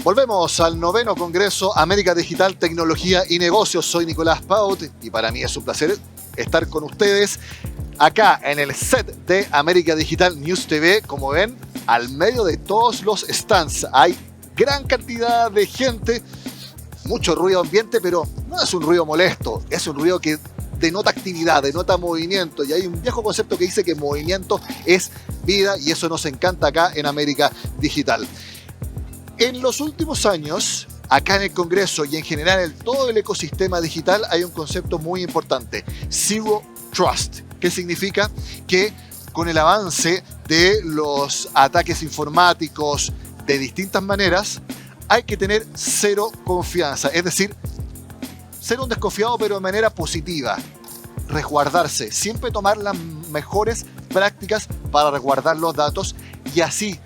Volvemos al 9º Congreso América Digital, Tecnología y Negocios. Soy Nicolás Paut y para mí es un placer estar con ustedes acá en el set de América Digital News TV. Como ven, al medio de todos los stands hay gran cantidad de gente, mucho ruido ambiente, pero no es un ruido molesto, es un ruido que denota actividad, denota movimiento, y hay un viejo concepto que dice que movimiento es vida, y eso nos encanta acá en América Digital. En los últimos años, acá en el Congreso y en general en todo el ecosistema digital, hay un concepto muy importante: Zero Trust. ¿Qué significa? Que con el avance de los ataques informáticos de distintas maneras, hay que tener cero confianza, es decir, ser un desconfiado pero de manera positiva, resguardarse, siempre tomar las mejores prácticas para resguardar los datos y así,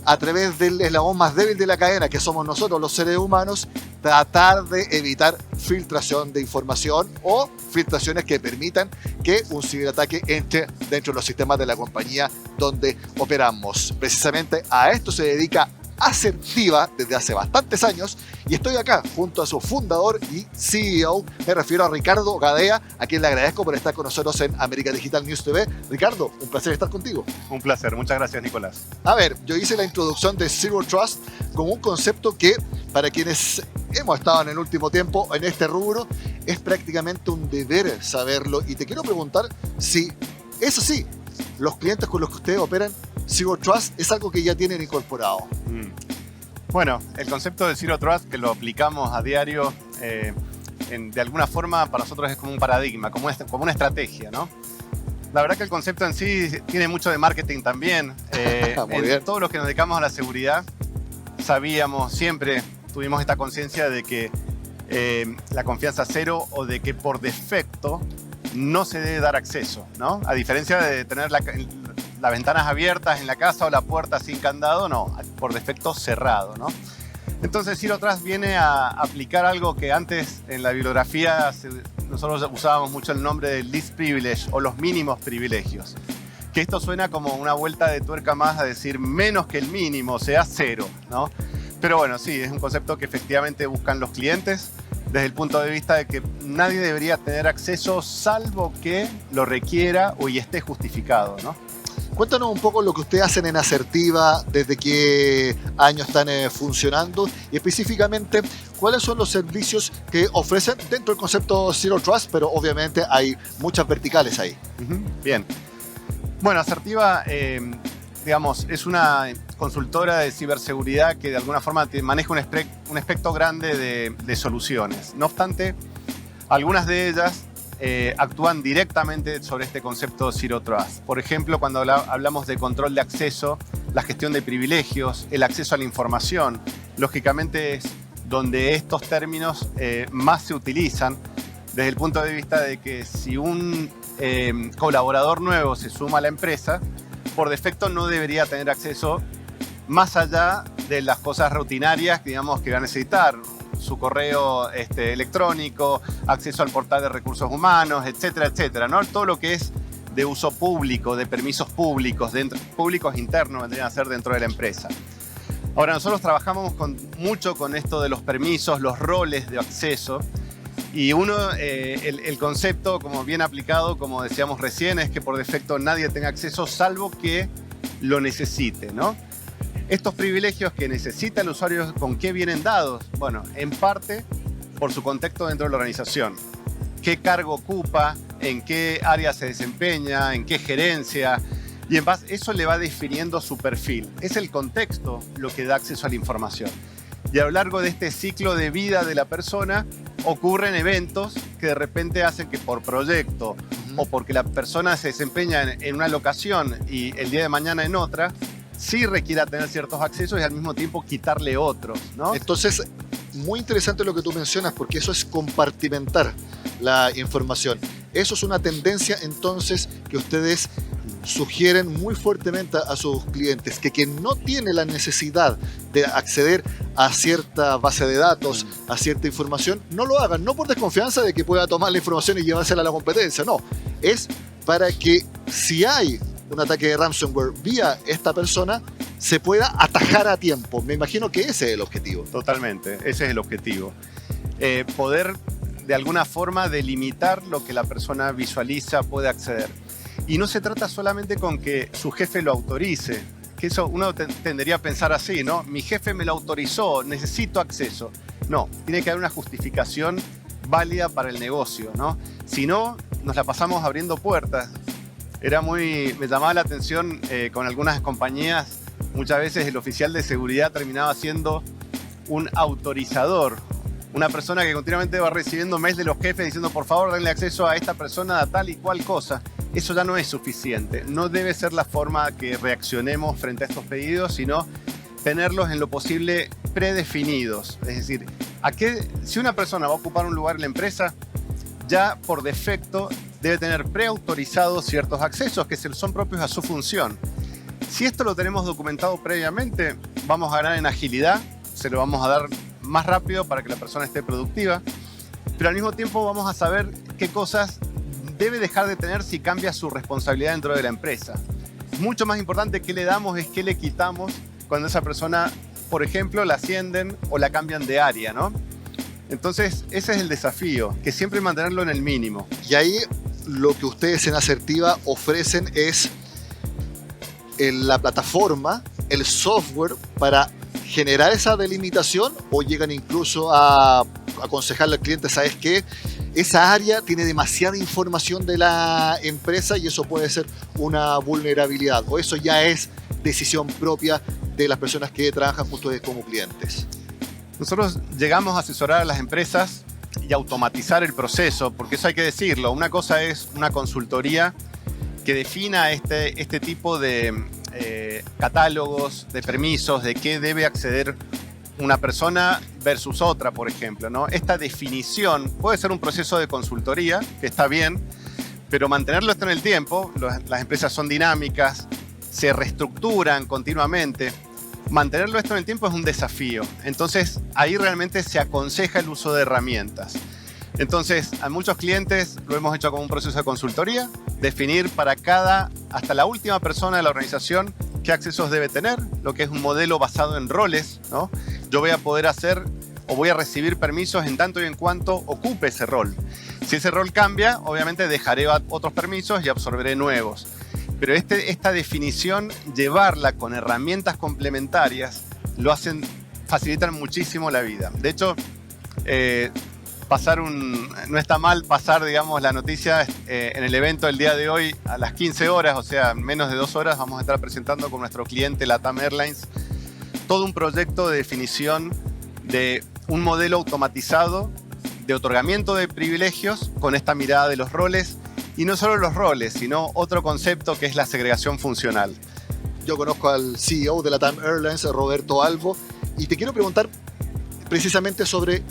a través del eslabón más débil de la cadena, que somos nosotros los seres humanos, tratar de evitar filtración de información o filtraciones que permitan que un ciberataque entre dentro de los sistemas de la compañía donde operamos. Precisamente a esto se dedica Assertiva desde hace bastantes años y estoy acá junto a su fundador y CEO, me refiero a Ricardo Gadea, a quien le agradezco por estar con nosotros en América Digital News TV. Ricardo, un placer estar contigo. Un placer, muchas gracias, Nicolás. A ver, yo hice la introducción de Zero Trust como un concepto que, para quienes hemos estado en el último tiempo en este rubro, es prácticamente un deber saberlo, y te quiero preguntar si es así. Los clientes con los que ustedes operan, Zero Trust es algo que ya tienen incorporado. Bueno, el concepto de Zero Trust, que lo aplicamos a diario, de alguna forma para nosotros es como un paradigma, como una estrategia, ¿no? La verdad que el concepto en sí tiene mucho de marketing también. Todos los que nos dedicamos a la seguridad sabíamos, siempre tuvimos esta conciencia de que la confianza cero, o de que por defecto no se debe dar acceso, ¿no? A diferencia de tener las ventanas abiertas en la casa o la puerta sin candado, no, por defecto cerrado, ¿no? Entonces Zero Trust viene a aplicar algo que antes en la bibliografía nosotros usábamos mucho el nombre de least privilege o los mínimos privilegios. Que esto suena como una vuelta de tuerca más a decir menos que el mínimo, o sea, cero, ¿no? Pero bueno, sí, es un concepto que efectivamente buscan los clientes desde el punto de vista de que nadie debería tener acceso salvo que lo requiera o y esté justificado, ¿no? Cuéntanos un poco lo que ustedes hacen en Assertiva, desde qué año están funcionando y específicamente cuáles son los servicios que ofrecen dentro del concepto Zero Trust, pero obviamente hay muchas verticales ahí. Bien. Bueno, Assertiva, digamos, es una consultora de ciberseguridad que de alguna forma maneja un espectro grande de soluciones. No obstante, algunas de ellas actúan directamente sobre este concepto Zero Trust. Por ejemplo, cuando hablamos de control de acceso, la gestión de privilegios, el acceso a la información, lógicamente es donde estos términos más se utilizan desde el punto de vista de que si un colaborador nuevo se suma a la empresa, por defecto no debería tener acceso más allá de las cosas rutinarias, digamos, que va a necesitar: su correo electrónico, acceso al portal de recursos humanos, etcétera, etcétera, ¿no? Todo lo que es de uso público, de permisos públicos, públicos internos vendrían a ser dentro de la empresa. Ahora, nosotros trabajamos mucho con esto de los permisos, los roles de acceso, y el concepto, como bien aplicado, como decíamos recién, es que por defecto nadie tenga acceso salvo que lo necesite, ¿no? Estos privilegios que necesita el usuario, ¿con qué vienen dados? Bueno, en parte por su contexto dentro de la organización. ¿Qué cargo ocupa? ¿En qué área se desempeña? ¿En qué gerencia? Y en base, eso le va definiendo su perfil. Es el contexto lo que da acceso a la información. Y a lo largo de este ciclo de vida de la persona ocurren eventos que de repente hacen que por proyecto o porque la persona se desempeña en una locación y el día de mañana en otra, sí requiera tener ciertos accesos y al mismo tiempo quitarle otros, ¿no? Entonces, muy interesante lo que tú mencionas, porque eso es compartimentar la información. Eso es una tendencia entonces que ustedes sugieren muy fuertemente a sus clientes, que quien no tiene la necesidad de acceder a cierta base de datos, a cierta información, no lo hagan, no por desconfianza de que pueda tomar la información y llevársela a la competencia, no, es para que si hay un ataque de ransomware vía esta persona, se pueda atajar a tiempo. Me imagino que ese es el objetivo. Totalmente, ese es el objetivo. Poder de alguna forma delimitar lo que la persona visualiza, puede acceder. Y no se trata solamente con que su jefe lo autorice, que eso uno tendería a pensar así, ¿no? Mi jefe me lo autorizó, necesito acceso. No, tiene que haber una justificación válida para el negocio, ¿no? Si no, nos la pasamos abriendo puertas. Me llamaba la atención con algunas compañías, muchas veces el oficial de seguridad terminaba siendo un autorizador, una persona que continuamente va recibiendo mails de los jefes diciendo por favor denle acceso a esta persona a tal y cual cosa. Eso ya no es suficiente, no debe ser la forma que reaccionemos frente a estos pedidos, sino tenerlos en lo posible predefinidos. Es decir, si una persona va a ocupar un lugar en la empresa, ya por defecto debe tener preautorizados ciertos accesos que son propios a su función. Si esto lo tenemos documentado previamente, vamos a ganar en agilidad, se lo vamos a dar más rápido para que la persona esté productiva, pero al mismo tiempo vamos a saber qué cosas debe dejar de tener si cambia su responsabilidad dentro de la empresa. Mucho más importante que le damos es qué le quitamos cuando esa persona, por ejemplo, la ascienden o la cambian de área, ¿no? Entonces, ese es el desafío, que siempre mantenerlo en el mínimo. Y ahí lo que ustedes en Asertiva ofrecen es la plataforma, el software para generar esa delimitación, o llegan incluso a aconsejarle al cliente, ¿sabes qué? Esa área tiene demasiada información de la empresa y eso puede ser una vulnerabilidad, o eso ya es decisión propia de las personas que trabajan junto como clientes. Nosotros llegamos a asesorar a las empresas y automatizar el proceso, porque eso hay que decirlo. Una cosa es una consultoría que defina este tipo de catálogos, de permisos, de qué debe acceder una persona versus otra, por ejemplo, ¿no? Esta definición puede ser un proceso de consultoría, que está bien, pero mantenerlo esto en el tiempo, las empresas son dinámicas, se reestructuran continuamente. Mantenerlo esto en el tiempo es un desafío. Entonces, ahí realmente se aconseja el uso de herramientas. Entonces, a muchos clientes lo hemos hecho como un proceso de consultoría, definir para hasta la última persona de la organización, qué accesos debe tener, lo que es un modelo basado en roles, ¿no? Yo voy a poder hacer o voy a recibir permisos en tanto y en cuanto ocupe ese rol. Si ese rol cambia, obviamente dejaré otros permisos y absorberé nuevos. Pero esta definición, llevarla con herramientas complementarias, facilitan muchísimo la vida. De hecho, no está mal pasar, digamos, la noticia en el evento del día de hoy a las 15 horas, o sea, en menos de 2 horas vamos a estar presentando con nuestro cliente LATAM Airlines todo un proyecto de definición de un modelo automatizado de otorgamiento de privilegios con esta mirada de los roles. Y no solo los roles, sino otro concepto que es la segregación funcional. Yo conozco al CEO de LATAM Airlines, Roberto Albo, y te quiero preguntar precisamente sobre,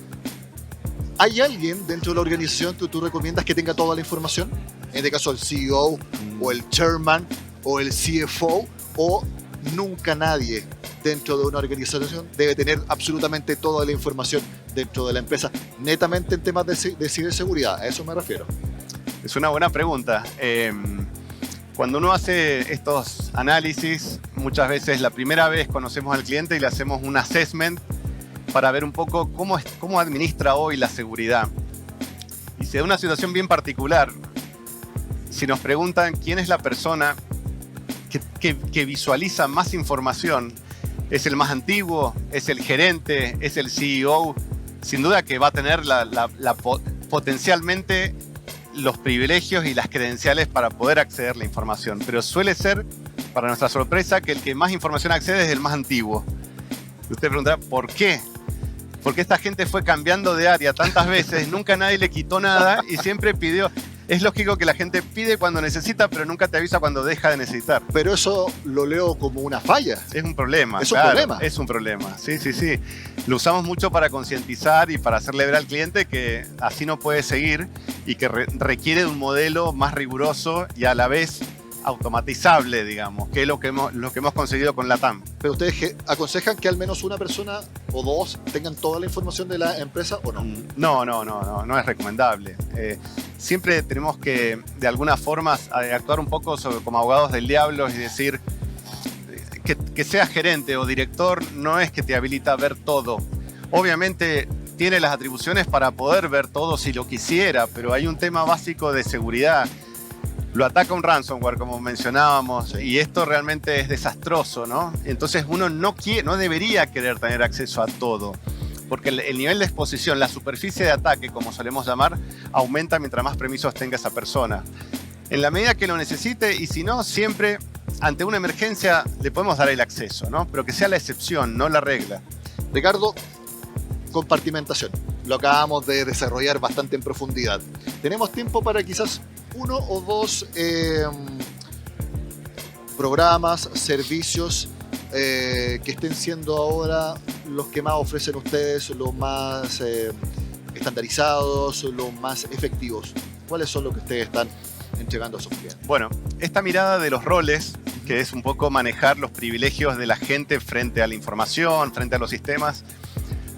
¿hay alguien dentro de la organización que tú recomiendas que tenga toda la información? En este caso el CEO, o el chairman, o el CFO, o nunca nadie dentro de una organización debe tener absolutamente toda la información dentro de la empresa, netamente en temas de ciberseguridad. A eso me refiero. Es una buena pregunta. Cuando uno hace estos análisis, muchas veces la primera vez conocemos al cliente y le hacemos un assessment para ver un poco cómo administra hoy la seguridad. Y se da una situación bien particular. Si nos preguntan quién es la persona que visualiza más información, ¿es el más antiguo? ¿Es el gerente? ¿Es el CEO? Sin duda que va a tener potencialmente los privilegios y las credenciales para poder acceder a la información. Pero suele ser, para nuestra sorpresa, que el que más información accede es el más antiguo. Y usted preguntará, ¿por qué? Porque esta gente fue cambiando de área tantas veces, nunca nadie le quitó nada y siempre pidió. Es lógico que la gente pide cuando necesita, pero nunca te avisa cuando deja de necesitar. Pero eso lo leo como una falla. Es un problema. Es un problema. Es un problema, sí. Lo usamos mucho para concientizar y para hacerle ver al cliente que así no puede seguir y que requiere de un modelo más riguroso y a la vez automatizable, digamos, que es lo que hemos conseguido con LATAM. ¿Pero ustedes aconsejan que al menos una persona o dos tengan toda la información de la empresa o no? No es recomendable. Siempre tenemos que, de alguna forma, actuar un poco como abogados del diablo y decir, que seas gerente o director no es que te habilita a ver todo. Obviamente tiene las atribuciones para poder ver todo si lo quisiera, pero hay un tema básico de seguridad. Lo ataca un ransomware, como mencionábamos, y esto realmente es desastroso, ¿no? Entonces uno no debería querer tener acceso a todo, porque el nivel de exposición, la superficie de ataque, como solemos llamar, aumenta mientras más permisos tenga esa persona. En la medida que lo necesite, y si no, siempre ante una emergencia le podemos dar el acceso, ¿no? Pero que sea la excepción, no la regla. Ricardo, compartimentación. Lo acabamos de desarrollar bastante en profundidad. Tenemos tiempo para quizás uno o dos programas, servicios que estén siendo ahora los que más ofrecen ustedes, los más estandarizados, los más efectivos. ¿Cuáles son los que ustedes están entregando a sus clientes? Bueno, esta mirada de los roles, que es un poco manejar los privilegios de la gente frente a la información, frente a los sistemas,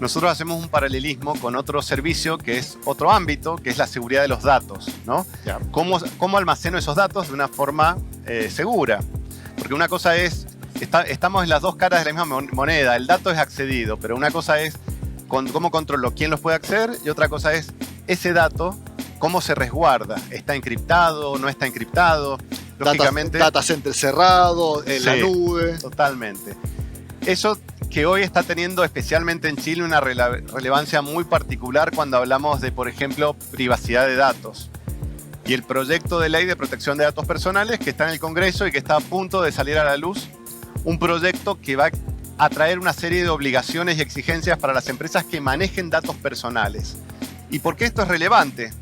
nosotros hacemos un paralelismo con otro servicio que es otro ámbito, que es la seguridad de los datos, ¿no? Ya. ¿Cómo almaceno esos datos de una forma segura? Porque una cosa es, estamos en las dos caras de la misma moneda, el dato es accedido, pero una cosa es cómo controlo quién los puede acceder y otra cosa es ese dato, cómo se resguarda, ¿está encriptado, no está encriptado? Lógicamente, data center cerrado, en la nube. Totalmente. Eso que hoy está teniendo, especialmente en Chile, una relevancia muy particular cuando hablamos de, por ejemplo, privacidad de datos. Y el proyecto de ley de protección de datos personales que está en el Congreso y que está a punto de salir a la luz, un proyecto que va a traer una serie de obligaciones y exigencias para las empresas que manejen datos personales. ¿Y por qué esto es relevante?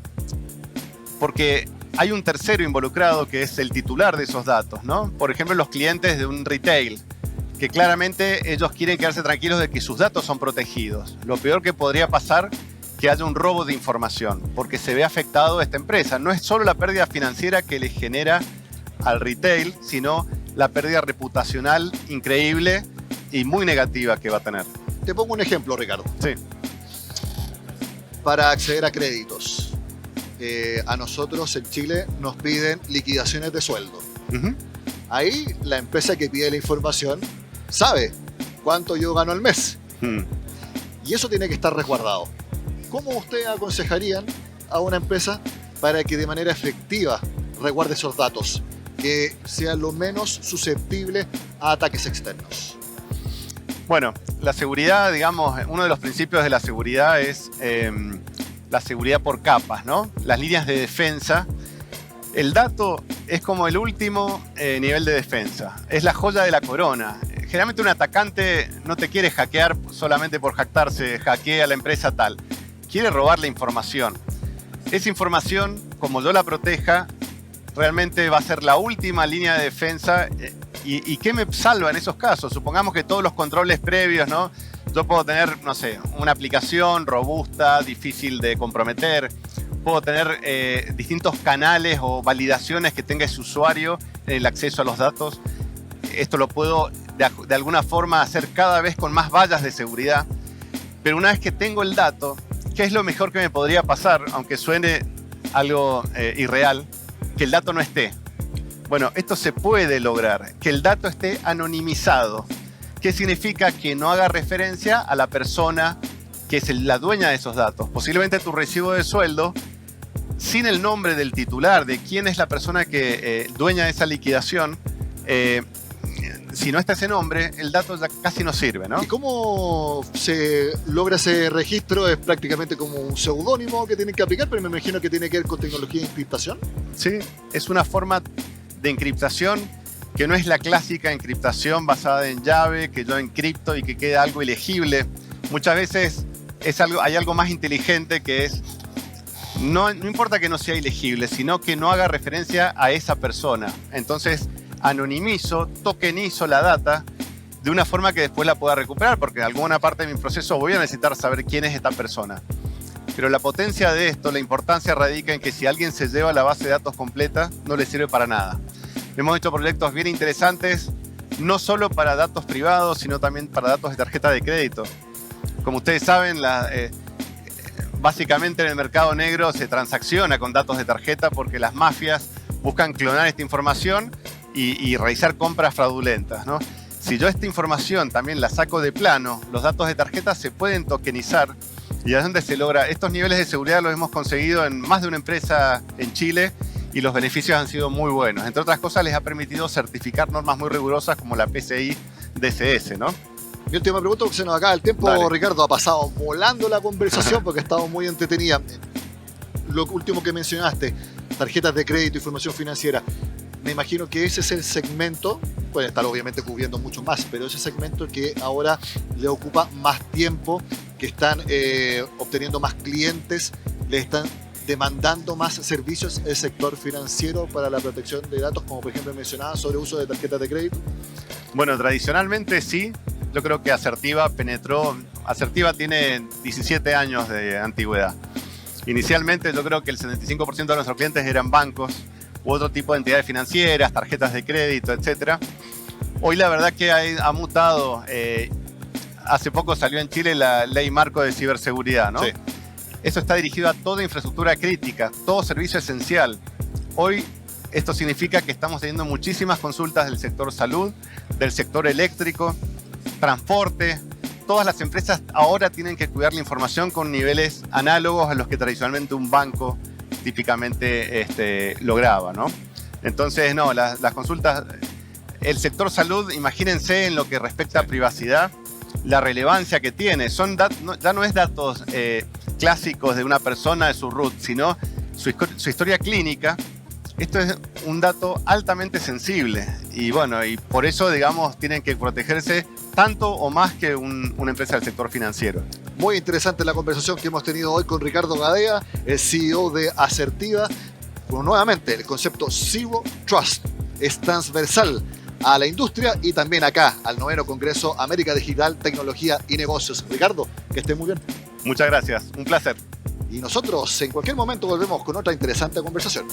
Porque hay un tercero involucrado que es el titular de esos datos, ¿no? Por ejemplo, los clientes de un retail, que claramente ellos quieren quedarse tranquilos de que sus datos son protegidos. Lo peor que podría pasar que haya un robo de información, porque se ve afectado a esta empresa. No es solo la pérdida financiera que le genera al retail, sino la pérdida reputacional increíble y muy negativa que va a tener. Te pongo un ejemplo, Ricardo. Sí. Para acceder a créditos, a nosotros en Chile nos piden liquidaciones de sueldo. Ahí la empresa que pide la información sabe cuánto yo gano al mes. Y eso tiene que estar resguardado. ¿Cómo ustedes aconsejarían a una empresa para que de manera efectiva resguarde esos datos, que sea lo menos susceptible a ataques externos? Bueno, la seguridad, digamos, uno de los principios de la seguridad es la seguridad por capas, ¿no? Las líneas de defensa. El dato es como el último nivel de defensa. Es la joya de la corona. Generalmente un atacante no te quiere hackear solamente por jactarse, hackea a la empresa tal. Quiere robar la información. Esa información, como yo la proteja, realmente va a ser la última línea de defensa. ¿Y qué me salva en esos casos? Supongamos que todos los controles previos, ¿no? Yo puedo tener, no sé, una aplicación robusta, difícil de comprometer. Puedo tener distintos canales o validaciones que tenga ese usuario en el acceso a los datos. Esto lo puedo de alguna forma hacer cada vez con más vallas de seguridad. Pero una vez que tengo el dato, ¿qué es lo mejor que me podría pasar? Aunque suene algo irreal, que el dato no esté. Bueno, esto se puede lograr, que el dato esté anonimizado. ¿Qué significa? Que no haga referencia a la persona que es la dueña de esos datos. Posiblemente tu recibo de sueldo, sin el nombre del titular, de quién es la persona que dueña de esa liquidación, si no está ese nombre, el dato ya casi no sirve, ¿no? ¿Y cómo se logra ese registro? ¿Es prácticamente como un seudónimo que tienen que aplicar? Pero me imagino que tiene que ver con tecnología de encriptación. Sí, es una forma de encriptación que no es la clásica encriptación basada en llave, que yo encripto y que quede algo ilegible. Muchas veces hay algo más inteligente que es, no importa que no sea ilegible, sino que no haga referencia a esa persona. Entonces anonimizo, tokenizo la data de una forma que después la pueda recuperar, porque en alguna parte de mi proceso voy a necesitar saber quién es esta persona. Pero la potencia de esto, la importancia radica en que si alguien se lleva la base de datos completa, no le sirve para nada. Hemos hecho proyectos bien interesantes, no solo para datos privados, sino también para datos de tarjeta de crédito. Como ustedes saben, básicamente en el mercado negro se transacciona con datos de tarjeta porque las mafias buscan clonar esta información y realizar compras fraudulentas, ¿no? Si yo esta información también la saco de plano, los datos de tarjeta se pueden tokenizar y es donde se logra. Estos niveles de seguridad los hemos conseguido en más de una empresa en Chile y los beneficios han sido muy buenos. Entre otras cosas, les ha permitido certificar normas muy rigurosas como la PCI DSS, ¿no? Mi última pregunta, porque se nos acaba el tiempo. Dale. Ricardo, ha pasado volando la conversación porque ha estado muy entretenida. Lo último que mencionaste, tarjetas de crédito, información financiera. Me imagino que ese es el segmento, pueden estar obviamente cubriendo mucho más, pero ese segmento que ahora le ocupa más tiempo, que están obteniendo más clientes, le están demandando más servicios el sector financiero para la protección de datos, como por ejemplo mencionaba sobre uso de tarjetas de crédito. Bueno, tradicionalmente sí. Yo creo que Asertiva penetró. Asertiva tiene 17 años de antigüedad. Inicialmente yo creo que el 75% de nuestros clientes eran bancos u otro tipo de entidades financieras, tarjetas de crédito, etc. Hoy la verdad que ha mutado. Hace poco salió en Chile la Ley Marco de Ciberseguridad, ¿no? Sí. Eso está dirigido a toda infraestructura crítica, todo servicio esencial. Hoy esto significa que estamos teniendo muchísimas consultas del sector salud, del sector eléctrico, transporte. Todas las empresas ahora tienen que cuidar la información con niveles análogos a los que tradicionalmente un banco típicamente lograba, ¿no? Entonces, no, las consultas, el sector salud, imagínense en lo que respecta a privacidad, la relevancia que tiene. Ya no es datos clásicos de una persona, de su root, sino su historia clínica. Esto es un dato altamente sensible y bueno, y por eso, digamos, tienen que protegerse tanto o más que una empresa del sector financiero. Muy interesante la conversación que hemos tenido hoy con Ricardo Gadea, el CEO de Asertiva. Bueno, nuevamente, el concepto Zero Trust es transversal a la industria y también acá, al 9º Congreso América Digital, Tecnología y Negocios. Ricardo, que esté muy bien. Muchas gracias, un placer. Y nosotros en cualquier momento volvemos con otra interesante conversación.